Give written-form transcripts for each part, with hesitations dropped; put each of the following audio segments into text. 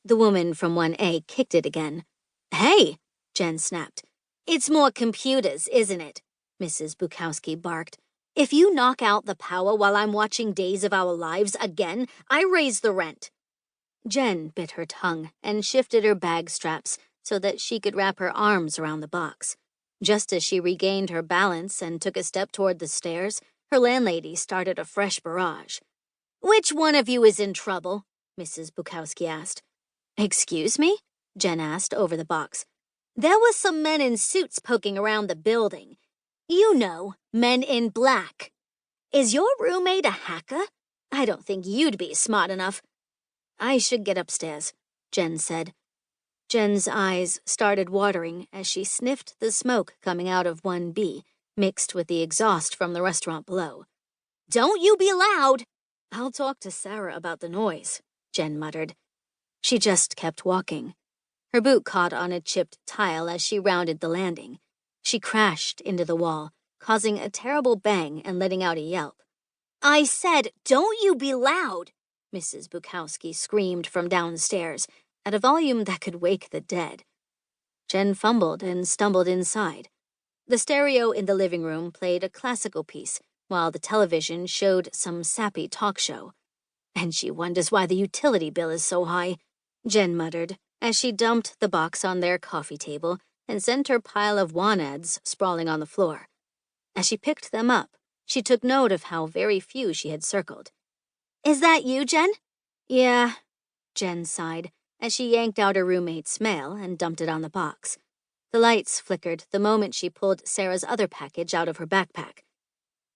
The woman from 1A kicked it again. "Hey," Jen snapped. "It's more computers, isn't it?" Mrs. Bukowski barked. "If you knock out the power while I'm watching Days of Our Lives again, I raise the rent." Jen bit her tongue and shifted her bag straps so that she could wrap her arms around the box. Just as she regained her balance and took a step toward the stairs, her landlady started a fresh barrage. "Which one of you is in trouble?" Mrs. Bukowski asked. "Excuse me?" Jen asked over the box. "There were some men in suits poking around the building. You know, men in black. Is your roommate a hacker? I don't think you'd be smart enough." "I should get upstairs," Jen said. Jen's eyes started watering as she sniffed the smoke coming out of 1B, mixed with the exhaust from the restaurant below. "Don't you be loud!" "I'll talk to Sarah about the noise," Jen muttered. She just kept walking. Her boot caught on a chipped tile as she rounded the landing. She crashed into the wall, causing a terrible bang and letting out a yelp. "I said, don't you be loud!" Mrs. Bukowski screamed from downstairs at a volume that could wake the dead. Jen fumbled and stumbled inside. The stereo in the living room played a classical piece, while the television showed some sappy talk show. "And she wonders why the utility bill is so high," Jen muttered as she dumped the box on their coffee table and sent her pile of wanads sprawling on the floor. As she picked them up, she took note of how very few she had circled. "Is that you, Jen?" "Yeah," Jen sighed as she yanked out her roommate's mail and dumped it on the box. The lights flickered the moment she pulled Sarah's other package out of her backpack.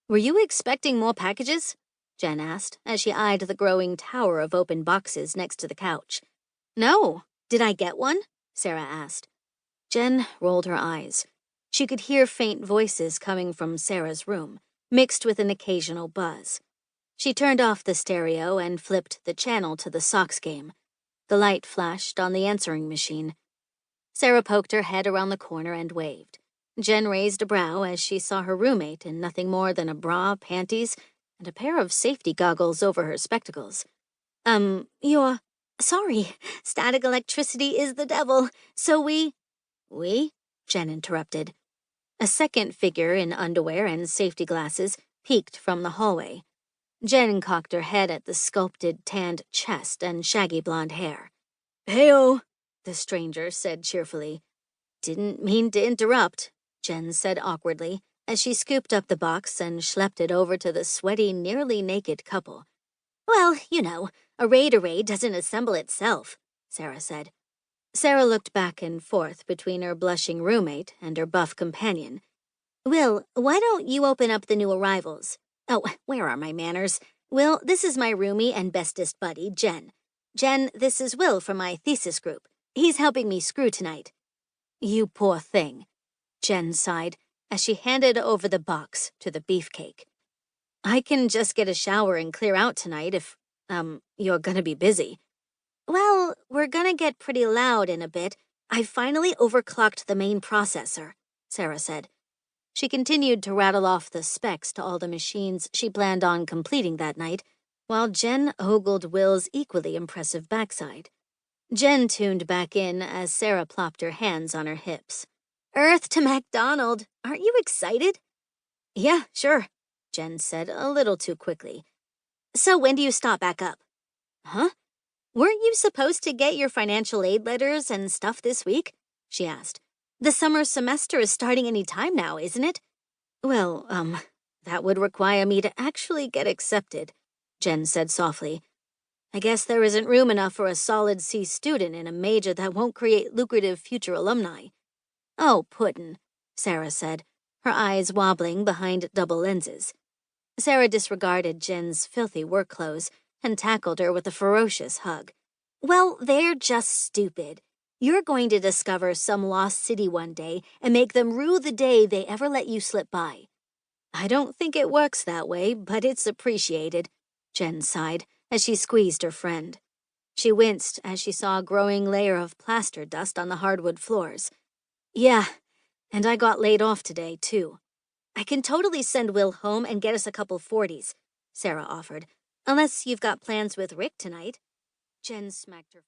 "Were you expecting more packages?" Jen asked as she eyed the growing tower of open boxes next to the couch. "No. Did I get one?" Sarah asked. Jen rolled her eyes. She could hear faint voices coming from Sarah's room, mixed with an occasional buzz. She turned off the stereo and flipped the channel to the Sox game. The light flashed on the answering machine. Sarah poked her head around the corner and waved. Jen raised a brow as she saw her roommate in nothing more than a bra, panties, and a pair of safety goggles over her spectacles. You're... Sorry, static electricity is the devil, so we... "We?" Jen interrupted. A second figure in underwear and safety glasses peeked from the hallway. Jen cocked her head at the sculpted tanned chest and shaggy blonde hair. "Heyo," the stranger said cheerfully. "Didn't mean to interrupt," Jen said awkwardly as she scooped up the box and schlepped it over to the sweaty, nearly naked couple. "Well, you know, a raid array doesn't assemble itself," Sarah said. Sarah looked back and forth between her blushing roommate and her buff companion. "Will, why don't you open up the new arrivals? Oh, where are my manners? Will, this is my roomie and bestest buddy, Jen. Jen, this is Will from my thesis group. He's helping me screw tonight." "You poor thing," Jen sighed as she handed over the box to the beefcake. "I can just get a shower and clear out tonight if, you're gonna be busy." "Well, we're gonna get pretty loud in a bit. I finally overclocked the main processor," Sarah said. She continued to rattle off the specs to all the machines she planned on completing that night, while Jen ogled Will's equally impressive backside. Jen tuned back in as Sarah plopped her hands on her hips. "Earth to MacDonald. Aren't you excited?" "Yeah, sure," Jen said a little too quickly. "So when do you start back up?" "Huh? Weren't you supposed to get your financial aid letters and stuff this week?" she asked. "The summer semester is starting any time now, isn't it?" "Well, that would require me to actually get accepted," Jen said softly. "I guess there isn't room enough for a solid C student in a major that won't create lucrative future alumni." "Oh, puddin'," Sarah said, her eyes wobbling behind double lenses. Sarah disregarded Jen's filthy work clothes and tackled her with a ferocious hug. "Well, they're just stupid. You're going to discover some lost city one day and make them rue the day they ever let you slip by." "I don't think it works that way, but it's appreciated," Jen sighed as she squeezed her friend. She winced as she saw a growing layer of plaster dust on the hardwood floors. "Yeah, and I got laid off today, too." "I can totally send Will home and get us a couple 40s, Sarah offered. "Unless you've got plans with Rick tonight." Jen smacked her